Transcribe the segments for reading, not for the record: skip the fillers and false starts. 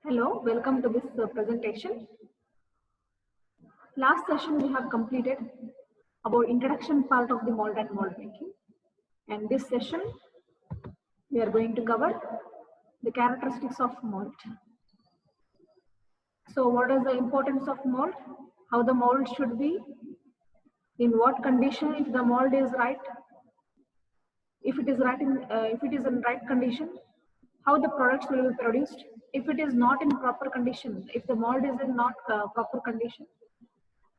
Hello, welcome to this presentation. Last session we have completed about introduction part of the mold and mold making. And this session we are going to cover the characteristics of mold. So what is the importance of mold? How the mold should be? In what condition if the mold is right? If it is in right condition, how the products will be produced? If it is not in proper condition, if the mold is in not proper condition,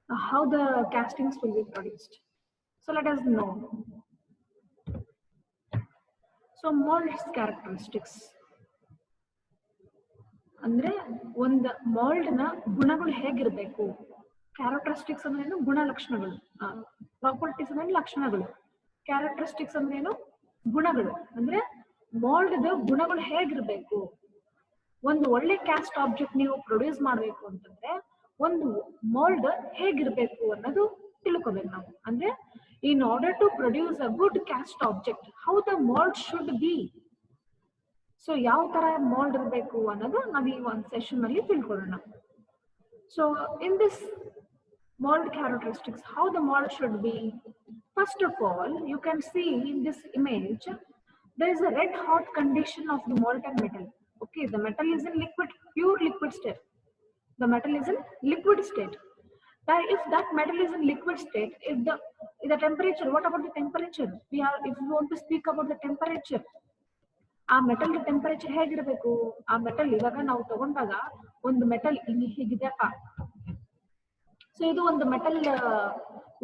how the castings will be produced. So let us know. So mold's characteristics. ಅಂದ್ರೆ ಒಂದು ಮಾಲ್ಡ್ನ ಗುಣಗಳು ಹೇಗಿರಬೇಕು. Characteristics ಅಂದ್ರೆ ಏನು? ಗುಣಲಕ್ಷಣಗಳು. Properties ಅಂದ್ರೆ ಲಕ್ಷಣಗಳು. Characteristics ಅಂದ್ರೆ ಏನು? ಗುಣಗಳು. ಅಂದ್ರೆ ಮಾಲ್ಡ್ದ ಗುಣಗಳು ಹೇಗಿರಬೇಕು. ಒಂದು ಒಳ್ಳೆ ಕ್ಯಾಸ್ಟ್ ಆಬ್ಜೆಕ್ಟ್ ನೀವು ಪ್ರೊಡ್ಯೂಸ್ ಮಾಡಬೇಕು ಅಂತಂದ್ರೆ ಒಂದು ಮಾಲ್ಡ್ ಹೇಗಿರ್ಬೇಕು ಅನ್ನೋದು ತಿಳ್ಕೋಬೇಕು ನಾವು. ಅಂದ್ರೆ in order to produce a good cast object, how the mould should be. So ಯಾವ ತರ ಮಾಲ್ಡ್ ಇರಬೇಕು ಅನ್ನೋದು ನಾವು ಈ ಒಂದು ಸೆಷನ್ ಅಲ್ಲಿ ತಿಳ್ಕೊಳ್ಳೋಣ. So in this mold characteristics, how the mold should be. First of all, you can see in this image there is a red hot condition of the molten metal. Okay, the metal is in liquid, pure liquid state. The metal is in liquid state. If that metal is in liquid state, if the temperature, what about the temperature? If we want to speak about the temperature, ಆ metal temperature ಹೇಗಿರಬೇಕು. ಆ metal ಇವಾಗ ನಾವು ತಗೊಂಡಾಗ ಒಂದು metal ಹೀಗಿದೆಯಪ್ಪ. So ಇದು ಒಂದು metal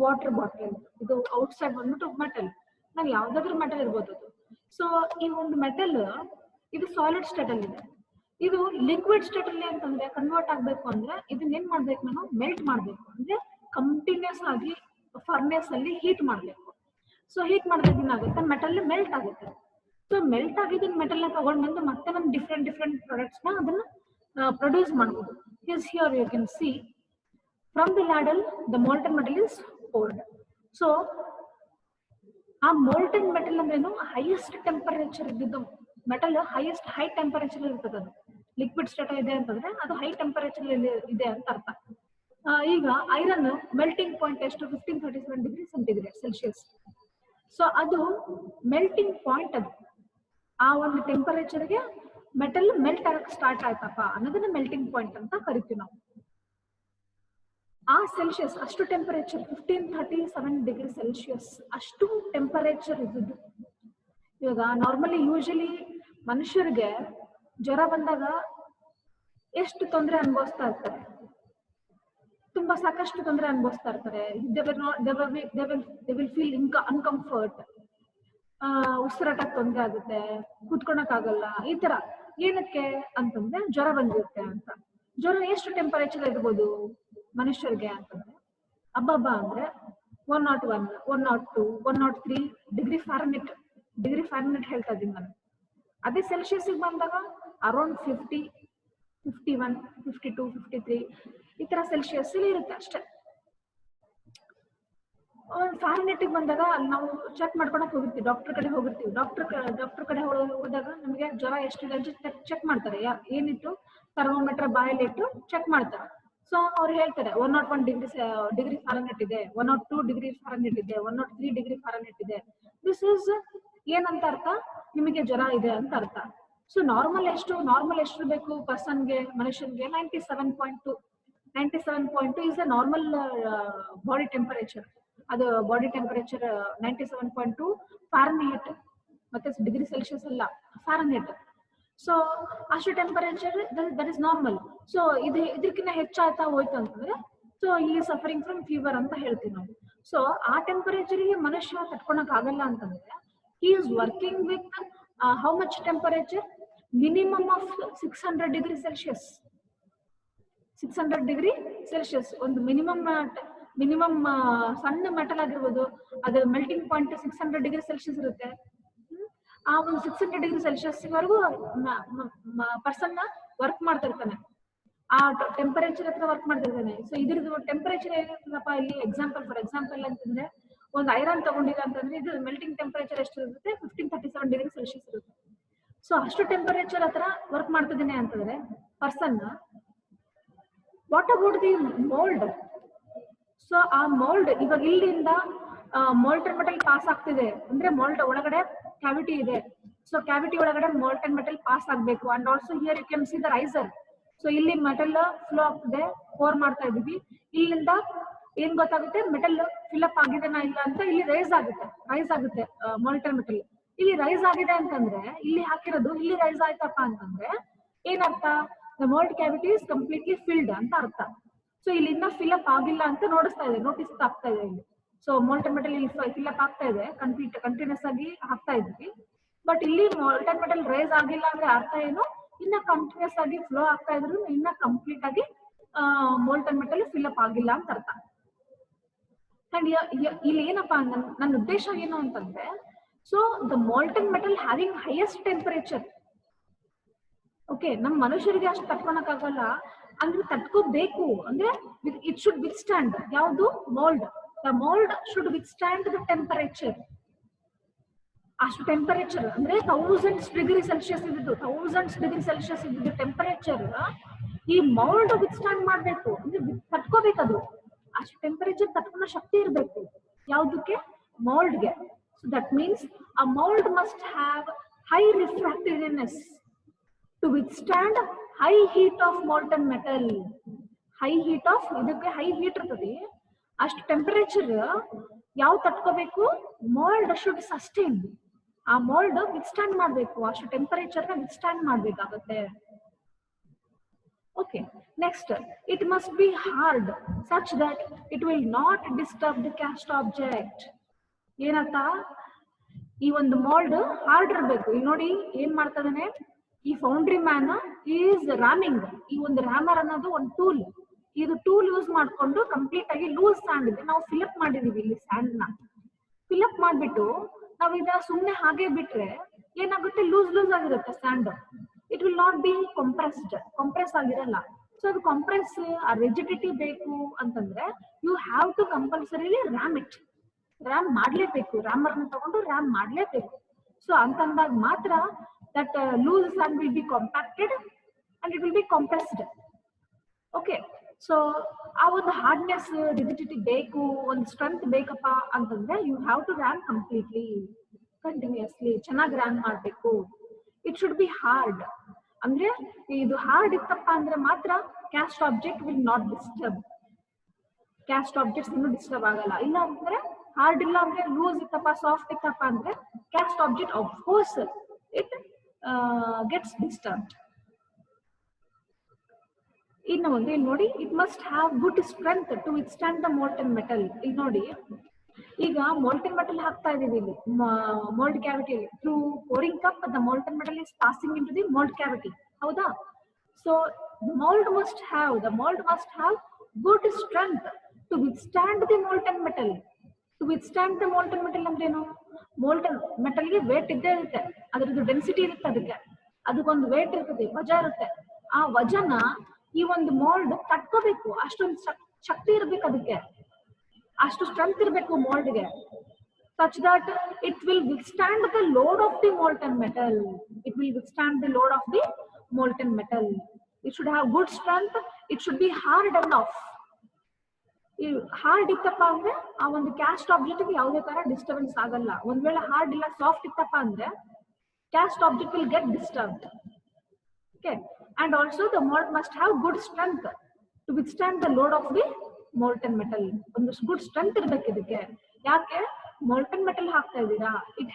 water bottle, ಇದು ಔಟ್ಸೈಡ್ ಬಂದ್ಬಿಟ್ಟು ಮೆಟಲ್. ನಾವು ಯಾವ್ದಾದ್ರು ಮೆಟಲ್ ಇರ್ಬೋದು ಅದು. ಸೊ ಈ ಒಂದು ಮೆಟಲ್ ಇದು ಸಾಲಿಡ್ ಸ್ಟೇಟ್ ಅಲ್ಲಿ ಇದೆ. ಇದು ಲಿಕ್ವಿಡ್ ಸ್ಟೇಟ್ ಅಲ್ಲಿ ಅಂತಂದ್ರೆ ಕನ್ವರ್ಟ್ ಆಗ್ಬೇಕು ಅಂದ್ರೆ ಇದನ್ನ ಏನ್ ಮಾಡ್ಬೇಕು, ನಾವು ಮೆಲ್ಟ್ ಮಾಡ್ಬೇಕು. ಅಂದ್ರೆ ಕಂಟಿನ್ಯೂಸ್ ಆಗಿ ಫರ್ನೆಸ್ ಅಲ್ಲಿ ಹೀಟ್ ಮಾಡ್ಬೇಕು. ಸೊ ಹೀಟ್ ಮಾಡಿದಾಗ ಏನಾಗುತ್ತೆ, ಮೆಟಲ್ ಮೆಲ್ಟ್ ಆಗುತ್ತೆ. ಸೊ ಮೆಲ್ಟ್ ಆಗಿದ್ದ ಮೆಟಲ್ ನ ತಗೊಂಡ್ ಬಂದು ಮತ್ತೆ ಒಂದು ಡಿಫ್ರೆಂಟ್ ಪ್ರಾಡಕ್ಟ್ಸ್ ನ ಅದನ್ನ ಪ್ರೊಡ್ಯೂಸ್ ಮಾಡಬಹುದು. Here you can see from the ladle the molten metal is poured. So ಆ molten metal ಅಂದ್ರೇನು, ಹೈಯೆಸ್ಟ್ ಟೆಂಪರೇಚರ್ ಇದ್ದು ಮೆಟಲ್ ಹೈ ಟೆಂಪರೇಚರ್ ಇರ್ತದೆ. ಅದು ಲಿಕ್ವಿಡ್ ಸ್ಟೇಟ್ ಇದೆ ಅಂತಂದ್ರೆ ಅದು ಹೈ ಟೆಂಪರೇಚರ್ ಇದೆ ಅಂತ ಅರ್ಥ. ಈಗ ಐರನ್ ಮೆಲ್ಟಿಂಗ್ ಪಾಯಿಂಟ್ ಎಷ್ಟು, 1537 ಡಿಗ್ರಿ ಸೆಂಟಿಗ್ರೇಡ್ ಸೆಲ್ಸಿಯಸ್. ಸೊ ಅದು ಮೆಲ್ಟಿಂಗ್ ಪಾಯಿಂಟ್. ಅದು ಆ ಒಂದು ಟೆಂಪರೇಚರ್ಗೆ ಮೆಟಲ್ ಮೆಲ್ಟ್ ಆಗಕ್ಕೆ ಸ್ಟಾರ್ಟ್ ಆಯ್ತಪ್ಪ ಅನ್ನೋದನ್ನ ಮೆಲ್ಟಿಂಗ್ ಪಾಯಿಂಟ್ ಅಂತ ಕರಿತೀವಿ ನಾವು. ಆ ಸೆಲ್ಸಿಯಸ್ ಅಷ್ಟು ಟೆಂಪರೇಚರ್ 1537 ಡಿಗ್ರಿ ಸೆಲ್ಸಿಯಸ್ ಅಷ್ಟು ಟೆಂಪರೇಚರ್ ಇದ್ದು. ಇವಾಗ ನಾರ್ಮಲಿ ಯೂಶಲಿ ಮನುಷ್ಯರಿಗೆ ಜ್ವರ ಬಂದಾಗ ಎಷ್ಟು ತೊಂದರೆ ಅನುಭವಿಸ್ತಾ ಇರ್ತಾರೆ, ತುಂಬಾ ಸಾಕಷ್ಟು ತೊಂದರೆ ಅನುಭವಿಸ್ತಾ ಇರ್ತಾರೆ. ದೇ ವಿಲ್ ಫೀಲ್ ಅನ್ಕಂಫರ್ಟ್, ಉಸಿರಾಟಕ್ಕೆ ತೊಂದರೆ ಆಗುತ್ತೆ, ಕೂತ್ಕೊಳಕ್ ಆಗಲ್ಲ. ಈ ತರ ಏನಕ್ಕೆ ಅಂತಂದ್ರೆ ಜ್ವರ ಬಂದಿರುತ್ತೆ ಅಂತ. ಜ್ವರ ಎಷ್ಟು ಟೆಂಪರೇಚರ್ ಇರ್ಬೋದು ಮನುಷ್ಯರಿಗೆ ಅಂತಂದ್ರೆ ಹಬ್ಬ ಅಂದ್ರೆ 101, 102, 103 ಡಿಗ್ರಿ ಫ್ಯಾರನ್ಹೀಟ್ ಹೇಳ್ತಾ ಇದ್ದೀನಿ ನಾನು. ಅದೇ ಸೆಲ್ಸಿಯಸ್ ಬಂದಾಗ ಅರೌಂಡ್ 50, 51, 52, 53 ಈ ತರ ಸೆಲ್ಸಿಯಸ್ ಇರುತ್ತೆ ಅಷ್ಟೇ. ಫ್ಯಾರನ್ಹೀಟ್ ಬಂದಾಗ ನಾವು ಚೆಕ್ ಮಾಡ್ಕೊಳಕ್ ಹೋಗಿರ್ತೀವಿ, ಡಾಕ್ಟರ್ ಕಡೆ ಹೋಗಿರ್ತೀವಿ. ಡಾಕ್ಟರ್ ಕಡೆ ಹೋದಾಗ ನಮಗೆ ಜ್ವರ ಎಷ್ಟಿದೆ ಅಂತ ಚೆಕ್ ಮಾಡ್ತಾರೆ. ಏನಿತ್ತು, ಥರ್ಮೋಮೀಟರ್ ಬಾಯಲ್ಲಿ ಇಟ್ಟು ಚೆಕ್ ಮಾಡ್ತಾರೆ. ಸೊ ಅವ್ರು ಹೇಳ್ತಾರೆ 101 ಡಿಗ್ರಿ ಫ್ಯಾರನ್ಹೀಟ್ ಇದೆ, 102 ಡಿಗ್ರಿ ಫ್ಯಾರನ್ಹೀಟ್ ಇದೆ, 103 ಡಿಗ್ರಿ ಫ್ಯಾರನ್ಹೀಟ್ ಇದೆ. ದಿಸ್ ಇಸ್ ಏನಂತ ಅರ್ಥ, ನಿಮಗೆ ಜ್ವರ ಇದೆ ಅಂತ ಅರ್ಥ. ಸೊ ನಾರ್ಮಲ್ ಎಷ್ಟು ಬೇಕು ಪರ್ಸನ್ಗೆ, ಮನುಷ್ಯನ್ಗೆ 97.2 is a normal body temperature. ಅದು ಬಾಡಿ ಟೆಂಪರೇಚರ್ 97.2 ಫ್ಯಾರನ್ಹೀಟ್, ಮತ್ತೆ ಡಿಗ್ರಿ ಸೆಲ್ಸಿಯಸ್ ಅಲ್ಲ, ಫ್ಯಾರನ್ಹೀಟ್. ಸೊ ಅಷ್ಟು temperature that is normal. So ಇದಕ್ಕಿಂತ ಹೆಚ್ಚಾಯ್ತಾ ಹೋಯ್ತು ಅಂತಂದ್ರೆ ಸೊ ಈ ಸಫರಿಂಗ್ ಫ್ರಮ್ ಫೀವರ್ ಅಂತ ಹೇಳ್ತೀವಿ ನಾವು. ಸೊ ಆ ಟೆಂಪರೇಚರ್ಗೆ ಮನುಷ್ಯ ತಡ್ಕೊಳಕ್ ಆಗಲ್ಲ ಅಂತಂದ್ರೆ he is working with how much temperature, minimum of 600 degree Celsius. 600 degree Celsius ಒಂದು ಮಿನಿಮಮ್ ಸಣ್ಣ ಮೆಟಲ್ ಆಗಿರ್ಬೋದು, ಅದು ಮೆಲ್ಟಿಂಗ್ ಪಾಯಿಂಟ್ 600 ಡಿಗ್ರಿ ಸೆಲ್ಸಿಯಸ್ ಇರುತ್ತೆ. ಆ ಒಂದು 600 ಡಿಗ್ರಿ ಸೆಲ್ಸಿಯಸ್ ವರೆಗೂ ಪರ್ಸನ್ ವರ್ಕ್ ಮಾಡ್ತಿರ್ತಾನೆ, ಆ ಟೆಂಪರೇಚರ್ ಹತ್ರ ವರ್ಕ್ ಮಾಡ್ತಿರ್ತಾನೆ. ಸೊ ಇದ್ರದ್ದು ಟೆಂಪರೇಚರ್ ಏನಿರ್ತದಪ್ಪ ಇಲ್ಲಿ ಫಾರ್ ಎಕ್ಸಾಂಪಲ್ ಅಂತಂದ್ರೆ ಒಂದು ಐರನ್ ತಗೊಂಡಿಲ್ಲ ಅಂತಂದ್ರೆ ಇದು ಮೆಲ್ಟಿಂಗ್ ಟೆಂಪರೇಚರ್ ಎಷ್ಟು ಇರುತ್ತೆ, 1537 ಡಿಗ್ರಿ ಸೆಲ್ಸಿಯಸ್ ಇರುತ್ತೆ. ಸೊ ಅಷ್ಟು ಟೆಂಪರೇಚರ್ ಹತ್ರ ವರ್ಕ್ ಮಾಡ್ತಿದ್ದೇನೆ ಅಂತಂದ್ರೆ person. What about the mould? So ಆ ಮೋಲ್ಡ್ ಇವಾಗ ಇಲ್ಲಿಂದ ಮೋಲ್ಟನ್ ಮೆಟಲ್ ಪಾಸ್ ಆಗ್ತಿದೆ ಅಂದ್ರೆ ಮೋಲ್ಡ್ ಒಳಗಡೆ ಕ್ಯಾವಿಟಿ ಇದೆ. ಸೊ ಕ್ಯಾವಿಟಿ ಒಳಗಡೆ ಮೋಲ್ಟನ್ ಮೆಟಲ್ ಪಾಸ್ ಆಗ್ಬೇಕು. And also here you can see the riser. So ಇಲ್ಲಿ ಮೆಟಲ್ ಫ್ಲೋ ಆಗ್ತಿದೆ, ಪೋರ್ ಮಾಡ್ತಾ ಇದೀವಿ. ಇಲ್ಲಿಂದ ಏನ್ ಗೊತ್ತಾಗುತ್ತೆ, ಮೆಟಲ್ ಫಿಲ್ಅಪ್ ಆಗಿದೆನಾ ಇಲ್ಲ ಅಂತ ಇಲ್ಲಿ ರೈಸ್ ಆಗುತ್ತೆ ಮಾಲ್ಟನ್ ಮೆಟಲ್. ಇಲ್ಲಿ ರೈಸ್ ಆಗಿದೆ ಅಂತಂದ್ರೆ ಇಲ್ಲಿ ಹಾಕಿರೋದು ಇಲ್ಲಿ ರೈಸ್ ಆಯ್ತಪ್ಪ ಅಂತಂದ್ರೆ ಏನರ್ಥ? The mould cavity is completely filled ಅಂತ ಅರ್ಥ. ಸೊ ಇಲ್ಲಿ ಇನ್ನ ಫಿಲ್ಅಪ್ ಆಗಿಲ್ಲ ಅಂತ ನೋಟಿಸ್ ಆಗ್ತಾ ಇದೆ ಇಲ್ಲಿ. ಸೊ ಮಾಲ್ಟನ್ ಮೆಟಲ್ ಇಲ್ಲಿ ಫಿಲ್ಅಪ್ ಆಗ್ತಾ ಇದೆ, ಕಂಟಿನ್ಯೂಸ್ ಆಗಿ ಹಾಕ್ತಾ ಇದ್ವಿ. ಬಟ್ ಇಲ್ಲಿ ಮಾಲ್ಟನ್ ಮೆಟಲ್ ರೈಸ್ ಆಗಿಲ್ಲ ಅಂದ್ರೆ ಅರ್ಥ ಏನು? ಇನ್ನ ಕಂಟಿನ್ಯೂಸ್ ಆಗಿ ಫ್ಲೋ ಆಗ್ತಾ ಇದ್ರು ಇನ್ನ ಕಂಪ್ಲೀಟ್ ಆಗಿ ಮಾಲ್ಟನ್ ಮೆಟಲ್ ಫಿಲ್ಅಪ್ ಆಗಿಲ್ಲ ಅಂತ ಅರ್ಥ. ಅಂಡ್ ಇಲ್ಲಿ ಏನಪ್ಪಾ ನನ್ನ ಉದ್ದೇಶ ಏನು ಅಂತಂದ್ರೆ, so the molten metal having highest temperature. Okay, ನಮ್ ಮನುಷ್ಯರಿಗೆ ಅಷ್ಟು ತಡ್ಕೊಳಕ್ ಆಗಲ್ಲ ಅಂದ್ರೆ ತಡ್ಕೋಬೇಕು ಅಂದ್ರೆ ಇಟ್ ಶುಡ್ ವಿತ್ಸ್ಟ್ಯಾಂಡ್. ಯಾವುದು? Mould. The mould should withstand the temperature. ಅಷ್ಟು ಟೆಂಪರೇಚರ್ ಅಂದ್ರೆ 1000 ಡಿಗ್ರಿ ಸೆಲ್ಸಿಯಸ್ ಇದ್ದು ಟೆಂಪರೇಚರ್ ಈ ಮೌಲ್ಡ್ ವಿತ್ಸ್ಟ್ಯಾಂಡ್ ಮಾಡ್ಬೇಕು ಅಂದ್ರೆ ತಡ್ಕೋಬೇಕದು. ಅಷ್ಟು ಟೆಂಪರೇಚರ್ ತಡ್ಕೊಳ್ಳೋ ಶಕ್ತಿ ಇರಬೇಕು. ಯಾವುದಕ್ಕೆ? ಮೌಲ್ಡ್ಗೆ. So that means a mould must have high refractiveness to withstand high heat of molten metal. High heat of ಇದಕ್ಕೆ ಹೈ ಹೀಟ್ ಇರ್ತದೆ. ಅಷ್ಟು ಟೆಂಪರೇಚರ್ ಯಾವ ತಡ್ಕೋಬೇಕು? Mould should sustain. ಆ ಮೋಲ್ಡ್ ವಿತ್ಸ್ಟ್ಯಾಂಡ್ ಮಾಡ್ಬೇಕು, ಅಷ್ಟು ಟೆಂಪರೇಚರ್ ನ ವಿತ್ಸ್ಟ್ಯಾಂಡ್ ಮಾಡ್ಬೇಕಾಗುತ್ತೆ. Okay, next it must be hard such that it will not disturb the cast object. ಏನಂತ? ಈ ಒಂದು ಮೋಲ್ಡ್ ಹಾರ್ಡ್ ಇರಬೇಕು. ಇಲ್ಲಿ ನೋಡಿ ಏನ್ ಮಾಡ್ತಾ ಇದ್ದಾನೆ ಈ ಫೌಂಡ್ರಿ ಮ್ಯಾನ್ ಈಸ್ ರಾಮಿಂಗ್. ಈ ಒಂದು ರ್ಯಾಮರ್ ಅನ್ನೋದು ಒಂದು ಟೂಲ್. ಇದು ಟೂಲ್ ಯೂಸ್ ಮಾಡ್ಕೊಂಡು ಕಂಪ್ಲೀಟ್ ಆಗಿ ಲೂಸ್ ಸ್ಯಾಂಡ್ ಇದೆ ನಾವು ಫಿಲ್ಅಪ್ ಮಾಡಿದೀವಿ. ಇಲ್ಲಿ ಸ್ಯಾಂಡ್ ನ ಫಿಲ್ಅಪ್ ಮಾಡ್ಬಿಟ್ಟು ನಾವು ಇದನ್ನ ಸುಮ್ಮನೆ ಹಾಗೆ ಬಿಟ್ರೆ ಏನಾಗುತ್ತೆ? ಲೂಸ್ ಆಗಿರುತ್ತೆ sand. It will not be compress ಆಗಿರಲ್ಲ. ಸೊ ಅದು ಆ ರಿಜಿಡಿಟಿ ಬೇಕು ಅಂತಂದ್ರೆ you have to compulsorily ram ಮಾಡ್ಲೇಬೇಕು. ರ್ಯಾಮರ್ ನ ತಗೊಂಡು ರ್ಯಾಮ್ ಮಾಡ್ಲೇಬೇಕು. ಸೊ ಅಂತಂದಾಗ ಮಾತ್ರ that loose sand will be compacted and it will be compressed. Okay, so ಆ ಒಂದು ಹಾರ್ಡ್ನೆಸ್ ರಿಜಿಡಿಟಿ ಬೇಕು, ಒಂದು ಸ್ಟ್ರೆಂತ್ ಬೇಕಪ್ಪ ಅಂತಂದ್ರೆ you have to ram completely continuously. ಚೆನ್ನಾಗಿ ರ್ಯಾಮ್ ಮಾಡ್ಬೇಕು. It should be hard. ಅಂದ್ರೆ ಇದು ಹಾರ್ಡ್ ಇತ್ತಪ್ಪ ಅಂದ್ರೆ ಮಾತ್ರ caste object will not disturb. Caste objects ಇನ್ನೂ ಡಿಸ್ಟರ್ಬ್ ಆಗಲ್ಲ. ಇಲ್ಲ ಅಂದ್ರೆ ಹಾರ್ಡ್ ಇಲ್ಲ ಅಂದ್ರೆ ಲೂಸ್ ಇತ್ತಪ್ಪ ಸಾಫ್ಟ್ ಇತ್ತಪ್ಪ ಅಂದ್ರೆ cast object of course it gets disturb. ಇನ್ನು ಒಂದು ಇಲ್ಲಿ ನೋಡಿ, it must have good strength to withstand the molten metal. ಇಲ್ಲಿ ನೋಡಿ, ಈಗ ಮಾಲ್ಟನ್ ಮೆಟಲ್ ಹಾಕ್ತಾ ಇದೀವಿ ಇಲ್ಲಿ ಮೋಲ್ಡ್ ಕ್ಯಾವಿಟಿಯಲ್ಲಿ. Through pouring cup the molten metal is passing into the mould cavity. ಹೌದಾ? So the mould must have good strength to withstand the molten metal. ಅಂದ್ರೆ ಏನು? ಮಾಲ್ಟನ್ ಮೆಟಲ್ಗೆ ವೇಟ್ ಇದ್ದೇ ಇರುತ್ತೆ, ಅದ್ರದ್ದು ಡೆನ್ಸಿಟಿ ಇರುತ್ತೆ, ಅದಕ್ಕೊಂದು ವೇಟ್ ಇರ್ತದೆ, ವಜ ಇರುತ್ತೆ. ಆ ವಜನ ಈ ಒಂದು ಮೋಲ್ಡ್ ತಡ್ಕೋಬೇಕು. ಅಷ್ಟೊಂದು ಶಕ್ತಿ ಇರ್ಬೇಕು, ಅದಕ್ಕೆ ಅಷ್ಟು ಸ್ಟ್ರೆಂತ್ ಇರಬೇಕು ಮೋಲ್ಡ್ಗೆ. such that it will withstand the load of the molten metal. It should have good strength. It should be hard enough. Hard ಇತ್ತಪ್ಪ ಅಂದ್ರೆ ಆ ಒಂದು ಕ್ಯಾಸ್ಟ್ ಆಬ್ಜೆಕ್ಟ್ ಯಾವುದೇ ತರ ಡಿಸ್ಟರ್ಬೆನ್ಸ್ ಆಗಲ್ಲ. ಒಂದ್ ವೇಳೆ ಹಾರ್ಡ್ ಇಲ್ಲ ಸಾಫ್ಟ್ ಇತ್ತಪ್ಪ ಅಂದ್ರೆ cast object will get disturbed. Okay, and also the mould must have good strength to withstand the load of the molten metal. ಒಂದು ಗುಡ್ ಸ್ಟ್ರೆಂತ್ ಇರ್ಬೇಕು ಇದಕ್ಕೆ. ಯಾಕೆ? ಮಾಲ್ಟನ್ ಮೆಟಲ್ ಹಾಕ್ತಾ ಇದ್ದೀರಾ, it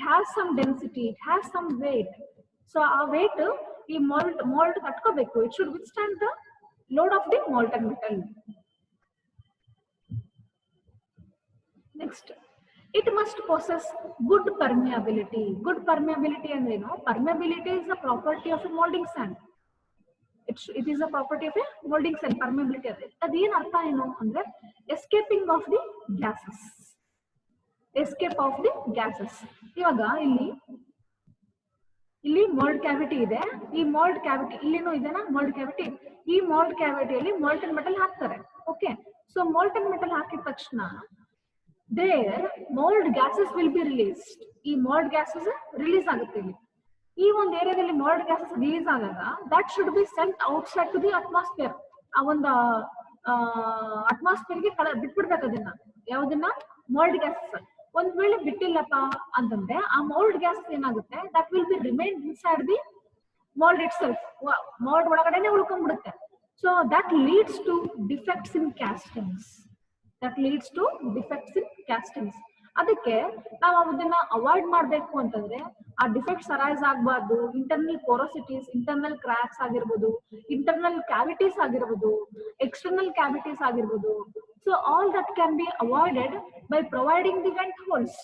has some density, it has some weight. So ಆ weight ಈ mould ಕಟ್ಕೋಬೇಕು. It should withstand the load of the molten metal. Next, it must possess good permeability. Good permeability ಅಂದ್ರೇನು? Permeability is a property of a molding sand. It is a property of a molding sand. Permeability ಅದೇನ್ ಅರ್ಥ ಏನು ಅಂದ್ರೆ escaping of the gases. Escape of the gases. ಇವಾಗ ಇಲ್ಲಿ mould cavity ಇದೆ. ಈ mould cavity ಇಲ್ಲಿನೂ ಇದೆನಾ ಮೋಲ್ಡ್ ಕ್ಯಾವಿಟಿ. ಈ ಮೋಲ್ಡ್ ಕ್ಯಾವಿಟಿಯಲ್ಲಿ ಮಾಲ್ಟನ್ ಮೆಟಲ್ ಹಾಕ್ತಾರೆ. ಓಕೆ, ಸೊ ಮಾಲ್ಟನ್ ಮೆಟಲ್ ಹಾಕಿದ ತಕ್ಷಣ there mold gases will be released. ಈ mold gases ರಿಲೀಸ್ ಆಗುತ್ತೆ ಇಲ್ಲಿ. ಈ ಒಂದು ಏರಿಯಾದಲ್ಲಿ ಮೋಲ್ಡ್ ಗ್ಯಾಸಸ್ ರಿಲೀಸ್ ಆದಾಗ that should be sent outside to the atmosphere. ಆ ಒಂದು ಅಟ್ಮಾಸ್ಫಿಯರ್ಗೆ ಬಿಟ್ಬಿಡ್ಬೇಕು ಅದನ್ನ, ಯಾವ್ದನ್ನ ಮೋಲ್ಡ್ ಗ್ಯಾಸಸ್. ಒಂದ್ ವೇಳೆ ಬಿಟ್ಟಿಲ್ಲಪ್ಪ ಅಂತಂದ್ರೆ ಆ ಮೋಲ್ಡ್ ಗ್ಯಾಸಸ್ ಏನಾಗುತ್ತೆ, that will be remain inside the mold itself, mold ಒಳಗಡೆನೆ ಉಳ್ಕೊಂಡ್ಬಿಡುತ್ತೆ. So that leads to defects in castings, that leads to defects in castings. ಅದಕ್ಕೆ ನಾವು ಅದನ್ನ ಅವಾಯ್ಡ್ ಮಾಡ್ಬೇಕು ಅಂತಂದ್ರೆ ಆ ಡಿಫೆಕ್ಟ್ಸ್ ಅರೈಸ್ ಆಗಬಾರ್ದು. ಇಂಟರ್ನಲ್ ಪೋರೋಸಿಟೀಸ್, ಇಂಟರ್ನಲ್ ಕ್ರ್ಯಾಕ್ಸ್ ಆಗಿರ್ಬೋದು, ಇಂಟರ್ನಲ್ ಕ್ಯಾವಿಟೀಸ್ ಆಗಿರ್ಬೋದು, ಎಕ್ಸ್ಟರ್ನಲ್ ಕ್ಯಾವಿಟೀಸ್ ಆಗಿರ್ಬೋದು. So all that can be avoided by providing the vent holes.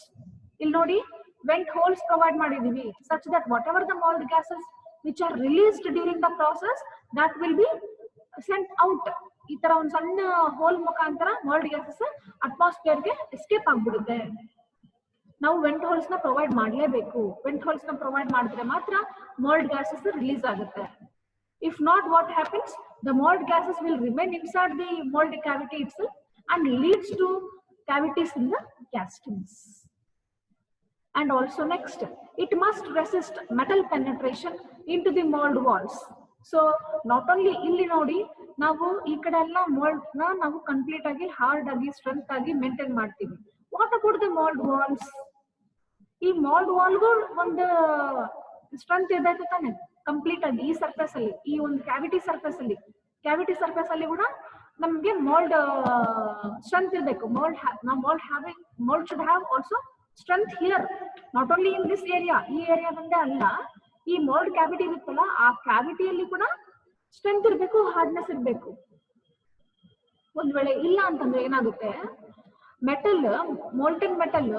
ಇಲ್ಲಿ ನೋಡಿ, ವೆಂಟ್ ಹೋಲ್ಸ್ ಪ್ರೊವೈಡ್ ಮಾಡಿದೀವಿ such that whatever the mold gases which are released during the process that will be sent out. ಈ ತರ ಒಂದು ಸಣ್ಣ hole ಮುಖಾಂತರ mould gases atmosphere ಗೆ escape ಆಗ್ಬಿಡುತ್ತೆ. ನಾವು ವೆಂಟ್ ಹೋಲ್ಸ್ ನ ಪ್ರೊವೈಡ್ ಮಾಡಲೇಬೇಕು. ವೆಂಟ್ ಹೋಲ್ಸ್ ನ ಪ್ರೊವೈಡ್ ಮಾಡಿದ್ರೆ ಮಾತ್ರ ಮೋಲ್ಡ್ ಗ್ಯಾಸಸ್ ರಿಲೀಸ್ ಆಗುತ್ತೆ. If not, what happens, the mould gases will remain inside the mould cavity itself and leads to cavities in the castings. And also next, it must resist metal penetration into the mold walls. So not only ಇಲ್ಲಿ ನೋಡಿ, ನಾವು ಈ ಕಡೆ ಎಲ್ಲ mold ನ ನಾವು complete ಆಗಿ hard ಆಗಿ ಸ್ಟ್ರೆಂತ್ ಆಗಿ ಮೇಂಟೈನ್ ಮಾಡ್ತೀವಿ. What about the mold walls? ಈ mold ವಾಲ್ಗೂ ಒಂದು ಸ್ಟ್ರೆಂತ್ ಇರಬೇಕು ತಾನೆ ಕಂಪ್ಲೀಟ್ ಆಗಿ. ಈ ಸರ್ಫೇಸ್ ಅಲ್ಲಿ, ಈ ಒಂದು ಕ್ಯಾವಿಟಿ ಸರ್ಫೇಸ್ ಅಲ್ಲಿ ಕೂಡ ನಮ್ಗೆ mold ಸ್ಟ್ರೆಂತ್ ಇರಬೇಕು. mold should have also strength here, not only in this area. ಈ ಏರಿಯಾದಂದೇ ಅಲ್ಲ, ಈ ಮೋಲ್ಡ್ ಕ್ಯಾವಿಟಿ ಇರುತ್ತಲ್ಲ, ಆ ಕ್ಯಾವಿಟಿಯಲ್ಲಿ ಕೂಡ ಸ್ಟ್ರೆಂತ್ ಇರಬೇಕು, ಹಾರ್ಡ್ನೆಸ್ ಇರಬೇಕು. ಒಂದ್ ವೇಳೆ ಇಲ್ಲ ಅಂತಂದ್ರೆ ಏನಾಗುತ್ತೆ, ಮೆಟಲ್, ಮೋಲ್ಟನ್ ಮೆಟಲ್,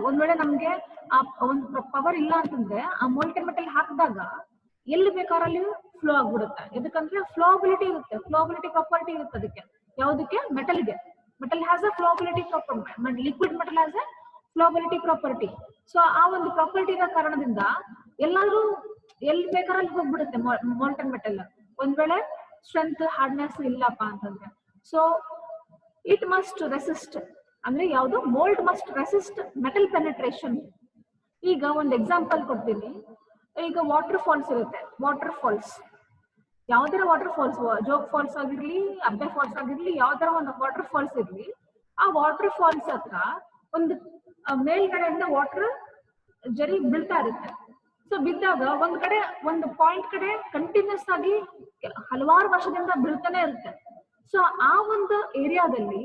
ಒಂದ್ ವೇಳೆ ನಮ್ಗೆ ಆ ಒಂದು ಪವರ್ ಇಲ್ಲ ಅಂತಂದ್ರೆ ಆ ಮೋಲ್ಟನ್ ಮೆಟಲ್ ಹಾಕಿದಾಗ ಎಲ್ಲಿ ಬೇಕಾರಲ್ಲಿ ಫ್ಲೋ ಆಗ್ಬಿಡುತ್ತೆ. ಯಾಕಂದ್ರೆ ಫ್ಲೋಬಿಲಿಟಿ ಇರುತ್ತೆ, ಫ್ಲೋಬಿಲಿಟಿ ಪ್ರಾಪರ್ಟಿ ಇರುತ್ತೆ ಅದಕ್ಕೆ. ಯಾವುದಕ್ಕೆ? ಮೆಟಲ್ಗೆ. metal has a flowability property, liquid metal has a flowability property. So ಆ ಒಂದು ಪ್ರಾಪರ್ಟಿ ಇರೋ ಕಾರಣದಿಂದ ಎಲ್ಲಾದ್ರೂ ಎಲ್ಲಿ ಬೇಕಾರಲ್ಲಿ ಹೋಗ್ಬಿಡುತ್ತೆ ಮೋಲ್ಟನ್ ಮೆಟಲ್, ಒಂದ್ ವೇಳೆ ಸ್ಟ್ರೆಂತ್ ಹಾರ್ಡ್ನೆಸ್ ಇಲ್ಲಪ್ಪ ಅಂತಂದ್ರೆ. ಸೊ ಇಟ್ ಮಸ್ಟ್ ರೆಸಿಸ್ಟ್ ಅಂದ್ರೆ ಯಾವುದು? Mould must resist metal penetration. ಈಗ ಒಂದು ಎಕ್ಸಾಂಪಲ್ ಕೊಡ್ತೀನಿ. ಈಗ ವಾಟರ್ ಫಾಲ್ಸ್ ಇರುತ್ತೆ, ವಾಟರ್ ಫಾಲ್ಸ್, ಯಾವ್ದಾರ ವಾಟರ್ ಫಾಲ್ಸ್, ಜೋಗ್ ಫಾಲ್ಸ್ ಆಗಿರ್ಲಿ, ಅಬ್ಬೆ ಫಾಲ್ಸ್ ಆಗಿರ್ಲಿ, ಯಾವ್ದಾರ ಒಂದು ವಾಟರ್ ಫಾಲ್ಸ್ ಇರ್ಲಿ, ಆ ವಾಟರ್ ಫಾಲ್ಸ್ ಹತ್ರ ಒಂದು ಮೇಲ್ಗಡೆಯಿಂದ ವಾಟರ್ ಜರಿ ಬೀಳ್ತಾ ಇರುತ್ತೆ. ಸೊ ಬಿದ್ದಾಗ ಒಂದ್ ಕಡೆ ಒಂದು ಪಾಯಿಂಟ್ ಕಡೆ ಕಂಟಿನ್ಯೂಸ್ ಆಗಿ ಹಲವಾರು ವರ್ಷದಿಂದ ಬೀಳ್ತಾನೆ ಇರುತ್ತೆ. ಸೊ ಆ ಒಂದು ಏರಿಯಾದಲ್ಲಿ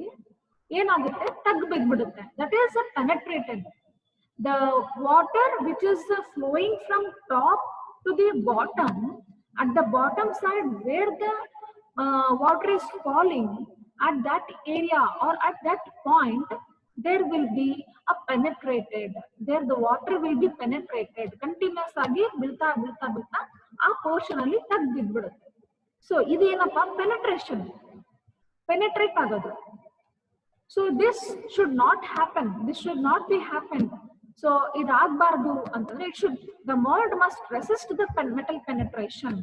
ಏನಾಗುತ್ತೆ, ತಗ್ ಬಿದ್ಬಿಡುತ್ತೆ. That is penetrated. The water which is flowing from top to the bottom, at the bottom side where the water is falling, at that area or at that point there will be a penetrated, there the water will be penetrated, continuous agi bilta ಆ portion ಅಲ್ಲಿ ತಗ್ ಬಿದ್ಬಿಡುತ್ತೆ. So ಇದು ಏನಪ್ಪಾ? Penetration, penetrate ಆಗೋದು. So this should not happen, this should not be happen. So ಇದಾಗಬಾರ್ದು ಅಂತಂದ್ರೆ it should, the mould must resist the metal penetration.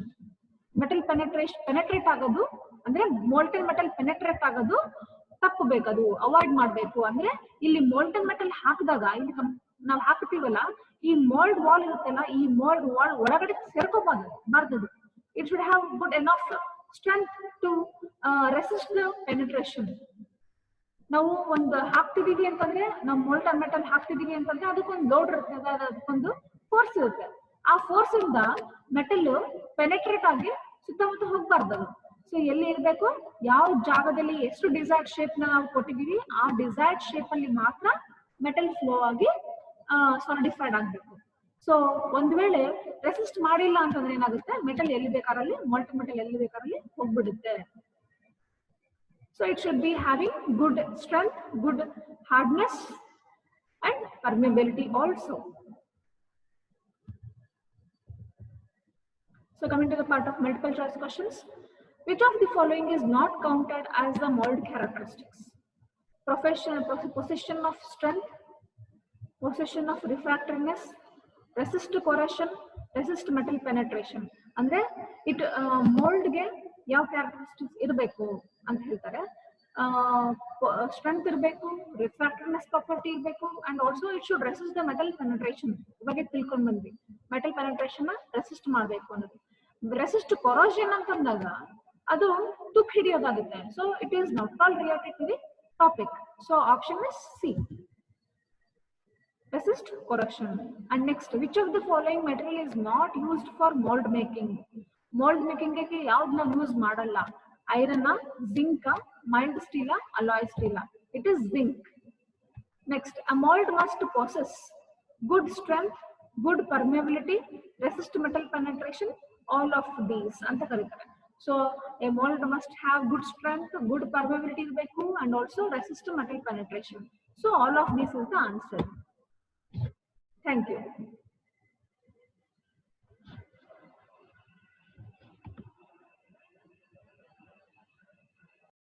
Metal penetrate ಆಗೋದು ಅಂದ್ರೆ ಮೋಲ್ಟನ್ ಮೆಟಲ್ ಪೆನೆಟ್ರೇಟ್ ಆಗೋದು ತಪ್ಪಬೇಕದು, ಅವಾಯ್ಡ್ ಮಾಡ್ಬೇಕು. ಅಂದ್ರೆ ಇಲ್ಲಿ ಮೋಲ್ಟನ್ ಮೆಟಲ್ ಹಾಕಿದಾಗ, ಇಲ್ಲಿ ನಾವು ಹಾಕ್ತೀವಲ್ಲ, ಈ ಮೋಲ್ಡ್ ವಾಲ್ ಇರುತ್ತಲ್ಲ, ಈ ಮೋಲ್ಡ್ ವಾಲ್ ಒಳಗಡೆ ಸೇರ್ಕೋಬಾರ್ದು. It should have good enough strength to resist the penetration. ನಾವು ಒಂದು ಹಾಕ್ತಿದೀವಿ ಅಂತಂದ್ರೆ, ನಾವು ಮೋಲ್ಟನ್ ಮೆಟಲ್ ಹಾಕ್ತಿದೀವಿ ಅಂತಂದ್ರೆ ಅದಕ್ಕೊಂದು ಲೋಡ್ ಇರುತ್ತೆ, ಅದಕ್ಕೊಂದು ಫೋರ್ಸ್ ಇರುತ್ತೆ. ಆ ಫೋರ್ಸ್ ಇಂದ ಮೆಟಲ್ ಪೆನೆಟ್ರೇಟ್ ಆಗಿ ಸುತ್ತಮುತ್ತ ಹೋಗ್ಬಾರ್ದು. ಸೊ ಎಲ್ಲಿ ಇರ್ಬೇಕು, ಯಾವ ಜಾಗದಲ್ಲಿ ಎಷ್ಟು ಡಿಸೈರ್ಡ್ ಶೇಪ್ ನ ನಾವು ಕೊಟ್ಟಿದೀವಿ, ಆ ಡಿಸೈರ್ಡ್ ಶೇಪ್ ಅಲ್ಲಿ ಮಾತ್ರ ಮೆಟಲ್ ಫ್ಲೋ ಆಗಿ ಸಾಲಿಡಿಫೈಡ್ ಆಗ್ಬೇಕು. ಸೊ ಒಂದ್ ವೇಳೆ ರೆಸಿಸ್ಟ್ ಮಾಡಿಲ್ಲ ಅಂತಂದ್ರೆ ಏನಾಗುತ್ತೆ, ಮೆಟಲ್ ಎಲ್ಲಿ ಬೇಕಾರಲ್ಲಿ, ಮೋಲ್ಟನ್ ಮೆಟಲ್ ಎಲ್ಲಿ ಬೇಕಾರಲ್ಲಿ ಹೋಗ್ಬಿಡುತ್ತೆ. So it should be having good strength, good hardness and permeability also. So coming to the part of multiple choice questions, which of the following is not counted as the mold characteristics? Possession of strength, possession of refractoriness, resist corrosion, resist metal penetration. ಅಂದ್ರೆ it ಮೋಲ್ಡ್ಗೆ ಯಾವ characteristics ಇರಬೇಕು ಅಂತ ಹೇಳ್ತಾರೆ. Strength ಇರಬೇಕು, ರಿಫ್ರಾಕ್ಟಿವ್ನೆಸ್ property ಇರಬೇಕು, and also it should resist the metal penetration. ಇವಾಗ ತಿಳ್ಕೊಂಡ್ ಬಂದ್ವಿ. ಮೆಟಲ್ ಪೆನೆಟ್ರೇಷನ್ ರೆಸಿಸ್ಟ್ ಮಾಡಬೇಕು ಅನ್ನೋದು. ರೆಸಿಸ್ಟ್ ಕೊರೋಷನ್ ಅಂತಂದಾಗ ಅದು ತುಕ್ ಹಿಡಿಯೋದಾಗುತ್ತೆ. So it is not all related to the topic. So option is c, resist corrosion. And next, which of the following material is not used for mold making? Mold making ಗೆ ಯಾವ್ದನ್ನ use ಮಾಡಲ್ಲ? Iron, zinc, mild steel, alloy steel? It is zinc. Next, a mold must possess good strength, good permeability, resist metal penetration, all of these ಅಂತ ಕರೀತಾರೆ. So a mold must have good strength, good permeability ಇರಬೇಕು, and also resist metal penetration. So all of this is the answer. Thank you.